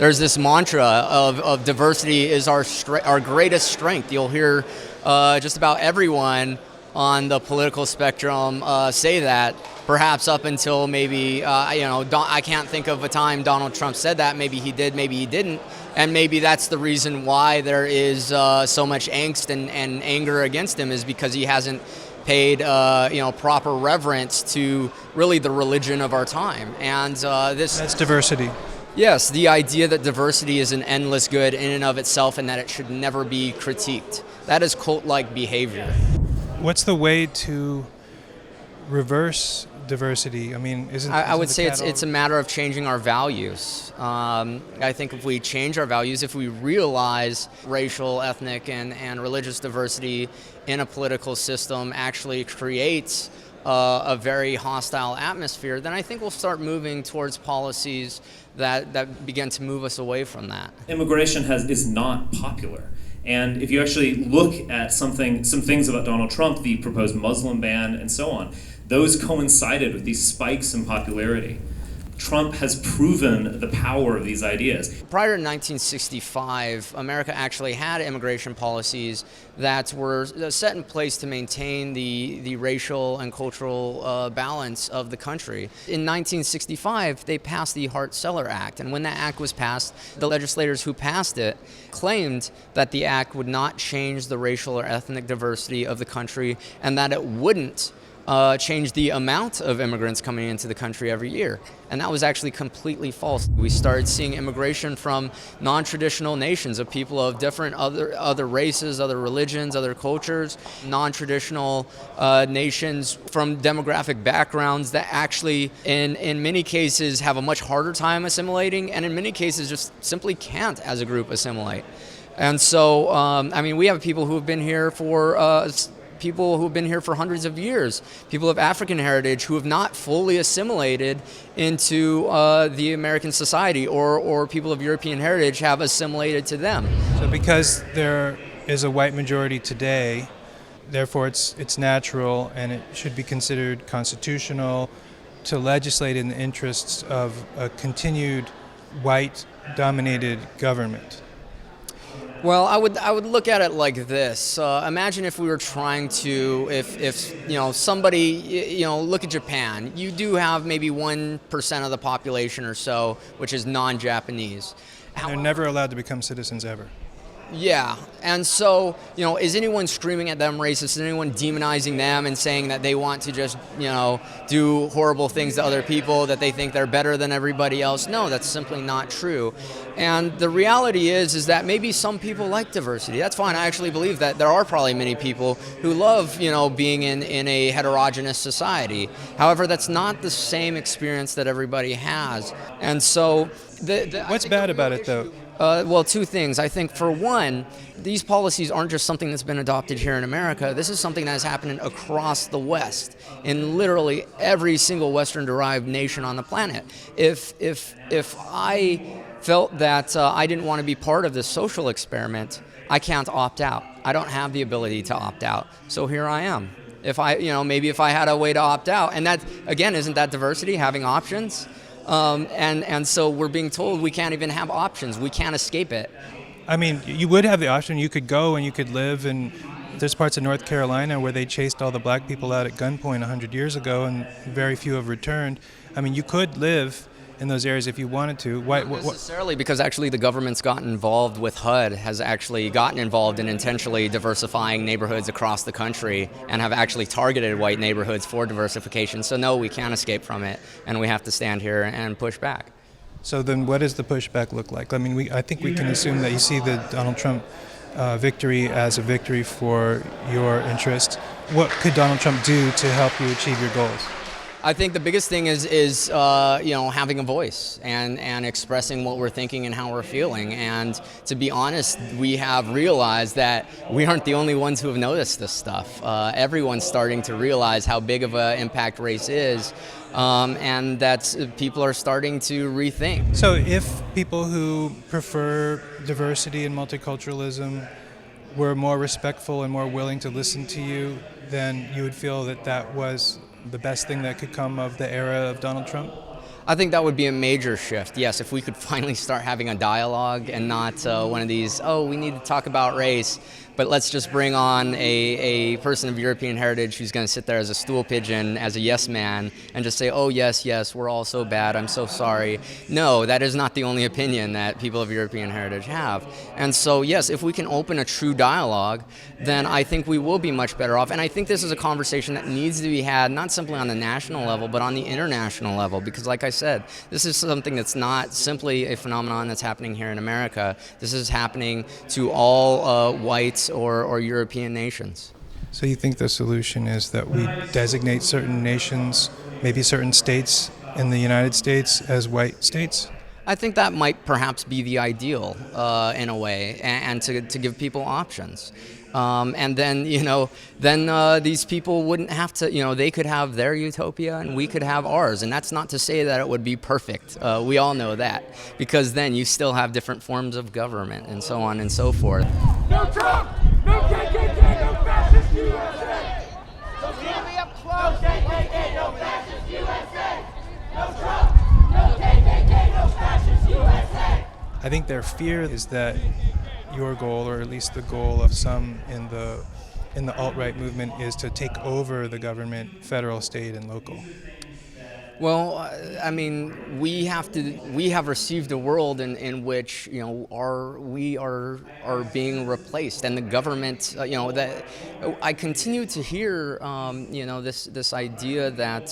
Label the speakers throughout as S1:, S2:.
S1: there's this mantra of diversity is our greatest strength. You'll hear just about everyone on the political spectrum say that, perhaps up until maybe, I can't think of a time Donald Trump said that. Maybe he did, maybe he didn't. And maybe that's the reason why there is so much angst and anger against him, is because he hasn't paid proper reverence to really the religion of our time. And
S2: that's diversity.
S1: Yes, the idea that diversity is an endless good in and of itself and that it should never be critiqued. That is cult-like behavior.
S2: What's the way to reverse diversity? I mean,
S1: I would say it's a matter of changing our values. I think if we change our values, if we realize racial, ethnic, and religious diversity in a political system actually creates a very hostile atmosphere, then I think we'll start moving towards policies that begin to move us away from that.
S3: Immigration is not popular. And if you actually look at some things about Donald Trump, the proposed Muslim ban and so on, those coincided with these spikes in popularity. Trump has proven the power of these ideas.
S1: Prior to 1965, America actually had immigration policies that were set in place to maintain the racial and cultural balance of the country. In 1965, they passed the Hart-Celler Act, and when that act was passed, the legislators who passed it claimed that the act would not change the racial or ethnic diversity of the country, and that it wouldn't change the amount of immigrants coming into the country every year. And that was actually completely false. We started seeing immigration from non-traditional nations, of people of different other races, other religions, other cultures, non-traditional nations from demographic backgrounds that actually, in many cases, have a much harder time assimilating, and in many cases just simply can't, as a group, assimilate. And so, we have people who have been here for hundreds of years, people of African heritage who have not fully assimilated into the American society, or people of European heritage have assimilated to them.
S2: So because there is a white majority today, therefore it's natural and it should be considered constitutional to legislate in the interests of a continued white-dominated government.
S1: Well, I would look at it like this. Imagine if we were trying to, if somebody, look at Japan. You do have maybe 1% of the population or so, which is non-Japanese.
S2: They're never allowed to become citizens ever.
S1: Yeah, and so, is anyone screaming at them racist? Is anyone demonizing them and saying that they want to just, do horrible things to other people, that they think they're better than everybody else? No, that's simply not true. And the reality is that maybe some people like diversity. That's fine. I actually believe that there are probably many people who love, being in a heterogeneous society. However, that's not the same experience that everybody has. And so...
S2: What's bad about it, though?
S1: Well, two things. I think, for one, these policies aren't just something that's been adopted here in America. This is something that is happening across the West, in literally every single Western-derived nation on the planet. If I felt that I didn't want to be part of this social experiment, I can't opt out. I don't have the ability to opt out. So here I am. If I had a way to opt out, and that, again, isn't that diversity, having options? And so we're being told we can't even have options. We can't escape it.
S2: I mean, you would have the option. You could go and you could live in, there's parts of North Carolina where they chased all the black people out at gunpoint 100 years ago, and very few have returned. I mean, you could live in those areas if you wanted to.
S1: Not necessarily, because actually the government's gotten involved with HUD, has actually gotten involved in intentionally diversifying neighborhoods across the country, and have actually targeted white neighborhoods for diversification. So no, we can't escape from it, and we have to stand here and push back.
S2: So then what does the pushback look like? I mean, I think we can assume that you see the Donald Trump victory as a victory for your interest. What could Donald Trump do to help you achieve your goals?
S1: I think the biggest thing is having a voice and expressing what we're thinking and how we're feeling. And to be honest, we have realized that we aren't the only ones who have noticed this stuff. Everyone's starting to realize how big of an impact race is, and that people are starting to rethink.
S2: So if people who prefer diversity and multiculturalism were more respectful and more willing to listen to you, then you would feel that that was the best thing that could come of the era of Donald Trump?
S1: I think that would be a major shift. Yes, if we could finally start having a dialogue and not one of these, oh, we need to talk about race, but let's just bring on a person of European heritage who's going to sit there as a stool pigeon, as a yes man, and just say, oh, yes, yes, we're all so bad, I'm so sorry. No, that is not the only opinion that people of European heritage have. And so, yes, if we can open a true dialogue, then I think we will be much better off. And I think this is a conversation that needs to be had, not simply on the national level, but on the international level, because like I said, this is something that's not simply a phenomenon that's happening here in America. This is happening to all white or European nations.
S2: So you think the solution is that we designate certain nations, maybe certain states in the United States as white states?
S1: I think that might perhaps be the ideal in a way, and to give people options. And then, these people wouldn't have to, they could have their utopia and we could have ours. And that's not to say that it would be perfect. We all know that, because then you still have different forms of government and so on and so forth.
S4: No Trump! No KKK! No fascist USA! No KKK! No fascist USA! No Trump! No KKK! No fascist USA!
S2: I think their fear is that your goal, or at least the goal of some in the alt-right movement, is to take over the government, federal, state, and local.
S1: Well, I mean, we have received a world in which we are being replaced, and the government, that I continue to hear, this idea that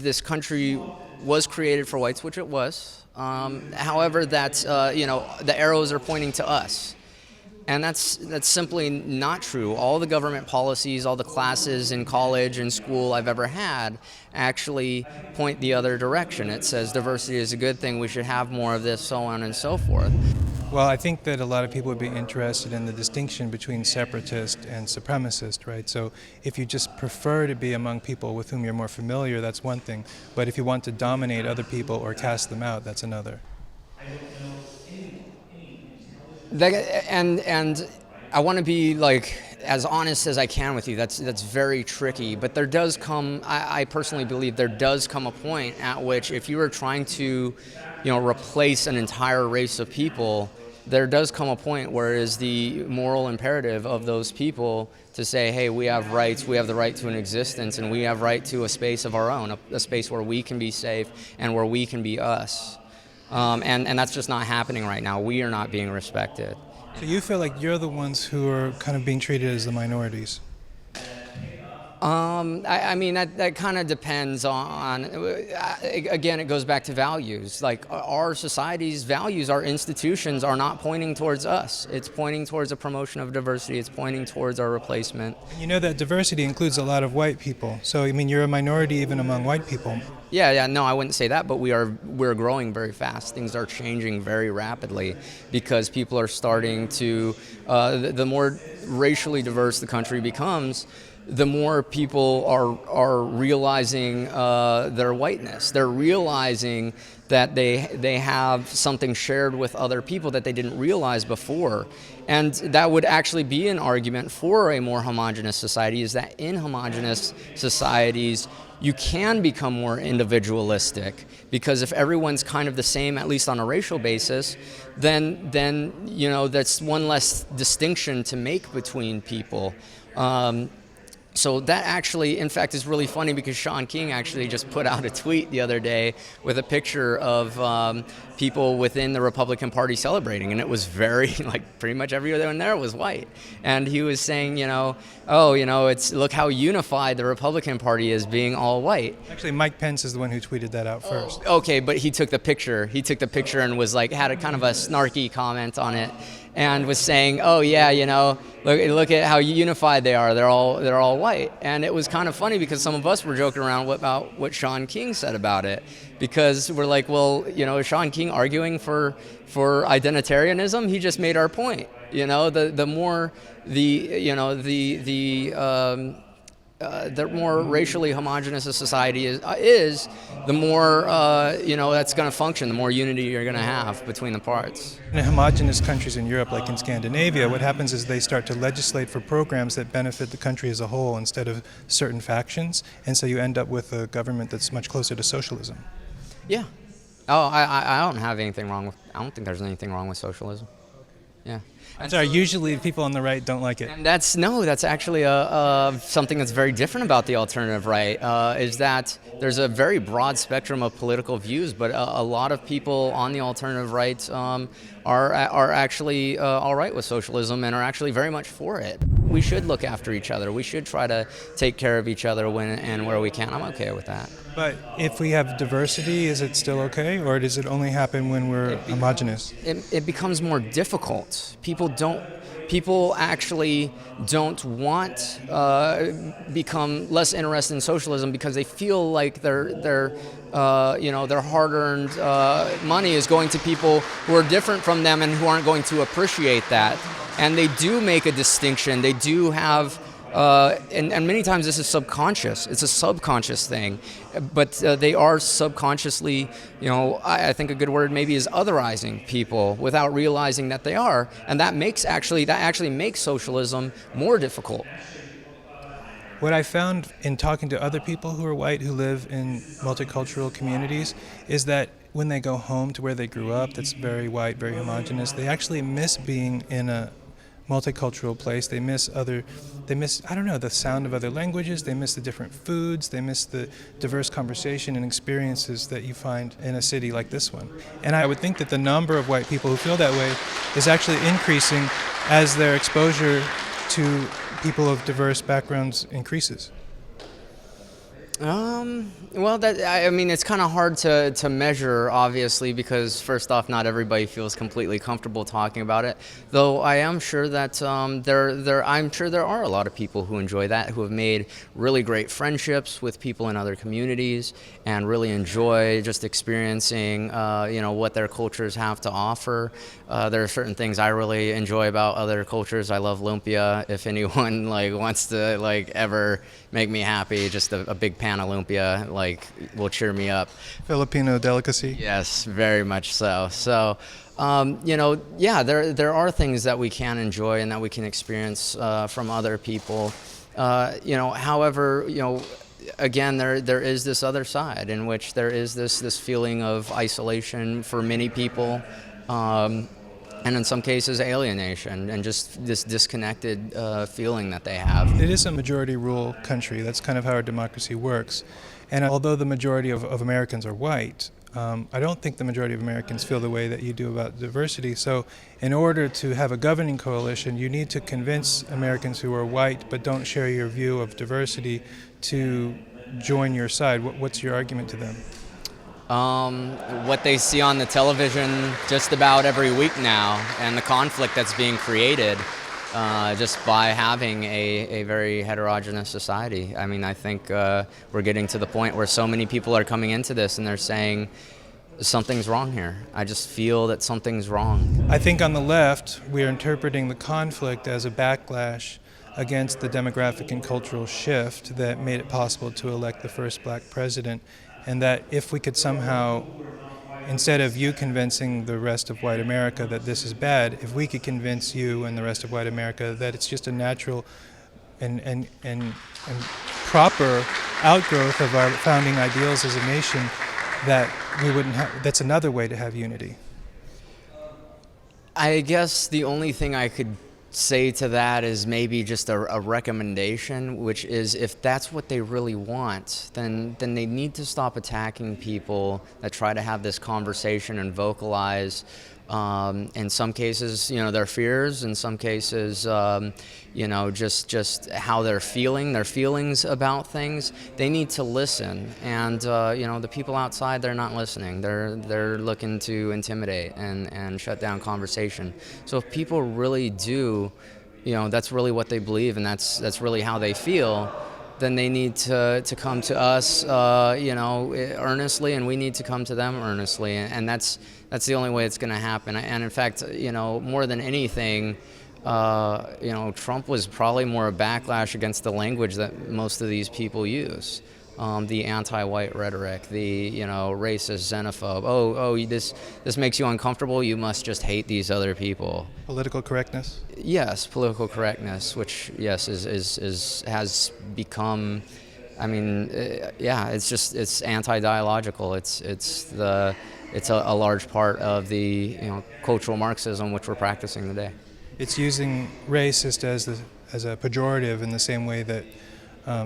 S1: this country was created for whites, which it was. However, that the arrows are pointing to us. And that's simply not true. All the government policies, all the classes in college and school I've ever had actually point the other direction. It says diversity is a good thing, we should have more of this, so on and so forth.
S2: Well, I think that a lot of people would be interested in the distinction between separatist and supremacist, right? So if you just prefer to be among people with whom you're more familiar, that's one thing. But if you want to dominate other people or cast them out, that's another.
S1: And I want to be as honest as I can with you. That's very tricky. But there does come, I personally believe there does come a point at which if you are trying to, replace an entire race of people, there does come a point where it is the moral imperative of those people to say, hey, we have rights, we have the right to an existence, and we have right to a space of our own, a space where we can be safe and where we can be us. And that's just not happening right now. We are not being respected.
S2: So you feel like you're the ones who are kind of being treated as the minorities?
S1: I mean, that kind of depends on, again, it goes back to values. Like our society's values, our institutions are not pointing towards us. It's pointing towards a promotion of diversity. It's pointing towards our replacement.
S2: You know that diversity includes a lot of white people. So, I mean, you're a minority even among white people.
S1: Yeah, no, I wouldn't say that, but we're growing very fast. Things are changing very rapidly because people are starting to, the more racially diverse the country becomes, the more people are realizing their whiteness. They're realizing that they have something shared with other people that they didn't realize before. And that would actually be an argument for a more homogenous society, is that in homogenous societies, you can become more individualistic, because if everyone's kind of the same, at least on a racial basis, then that's one less distinction to make between people. So that actually, in fact, is really funny, because Sean King actually just put out a tweet the other day with a picture of people within the Republican Party celebrating, and it was very, pretty much everyone there was white. And he was saying, it's look how unified the Republican Party is, being all white.
S2: Actually, Mike Pence is the one who tweeted that out first.
S1: Okay, but he took the picture. He took the picture and was had a kind of a snarky comment on it, and was saying, oh yeah, look at how unified they are. They're all white. And it was kind of funny, because some of us were joking around about what Sean King said about it, because we're like, well, is Sean King arguing for identitarianism? He just made our point. The more the more racially homogenous a society is the more that's going to function, the more unity you're going to have between the parts.
S2: In homogenous countries in Europe, like in Scandinavia, what happens is they start to legislate for programs that benefit the country as a whole instead of certain factions, and so you end up with a government that's much closer to socialism.
S1: Yeah. Oh, I don't have anything wrong with. I don't think there's anything wrong with socialism. Yeah.
S2: I'm sorry, usually people on the right don't like it.
S1: And that's actually something that's very different about the alternative right, is that there's a very broad spectrum of political views, but a lot of people on the alternative right are actually all right with socialism and are actually very much for it. We should look after each other. We should try to take care of each other when and where we can. I'm okay with that.
S2: But if we have diversity, is it still okay, or does it only happen when we're homogenous?
S1: It becomes more difficult. People actually don't want become less interested in socialism because they feel like their hard-earned money is going to people who are different from them and who aren't going to appreciate that. And they do make a distinction. They do have. And many times this is subconscious. It's a subconscious thing, but they are subconsciously, I think a good word maybe is otherizing people without realizing that they are, and that actually makes socialism more difficult.
S2: What I found in talking to other people who are white who live in multicultural communities is that when they go home to where they grew up, that's very white, very homogenous, they actually miss being in a multicultural place. They miss the sound of other languages, they miss the different foods, they miss the diverse conversation and experiences that you find in a city like this one. And I would think that the number of white people who feel that way is actually increasing as their exposure to people of diverse backgrounds increases.
S1: Well, it's kind of hard to measure, obviously, because first off, not everybody feels completely comfortable talking about it. Though I am sure that I'm sure there are a lot of people who enjoy that, who have made really great friendships with people in other communities, and really enjoy just experiencing, what their cultures have to offer. There are certain things I really enjoy about other cultures. I love lumpia. If anyone wants to ever make me happy, just a big pan of lumpia will cheer me up.
S2: Filipino delicacy?
S1: Yes, very much so. So, there are things that we can enjoy and that we can experience from other people. However, again, there is this other side in which there is this feeling of isolation for many people. And in some cases, alienation and just this disconnected feeling that they have.
S2: It is a majority rule country. That's kind of how our democracy works. And although the majority of Americans are white, I don't think the majority of Americans feel the way that you do about diversity. So in order to have a governing coalition, you need to convince Americans who are white but don't share your view of diversity to join your side. What's your argument to them?
S1: What they see on the television just about every week now, and the conflict that's being created just by having a very heterogeneous society. I mean, I think we're getting to the point where so many people are coming into this and they're saying, something's wrong here. I just feel that something's wrong.
S2: I think on the left, we are interpreting the conflict as a backlash against the demographic and cultural shift that made it possible to elect the first black president. And that if we could somehow, instead of you convincing the rest of white America that this is bad, if we could convince you and the rest of white America that it's just a natural and proper outgrowth of our founding ideals as a nation, that we wouldn't have, that's another way to have unity.
S1: I guess the only thing I could say to that is maybe just a recommendation, which is if that's what they really want, then they need to stop attacking people that try to have this conversation and vocalize in some cases, their fears, in some cases, just how they're feeling, their feelings about things. They need to listen, and the people outside, they're not listening. They're looking to intimidate and shut down conversation. So if people really do, that's really what they believe, and that's really how they feel, then they need to come to us, earnestly, and we need to come to them earnestly, and that's the only way it's going to happen. And in fact, more than anything, Trump was probably more a backlash against the language that most of these people use. The anti-white rhetoric, the racist, xenophobe. This makes you uncomfortable. You must just hate these other people.
S2: Political correctness?
S1: Yes, political correctness, which has become. I mean, it's anti-dialogical. It's a large part of the cultural Marxism which we're practicing today.
S2: It's using racist as a pejorative in the same way that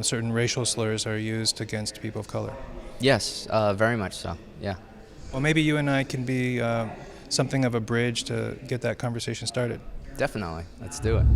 S2: certain racial slurs are used against people of color.
S1: Yes, very much so. Yeah.
S2: Well, maybe you and I can be something of a bridge to get that conversation started.
S1: Definitely. Let's do it.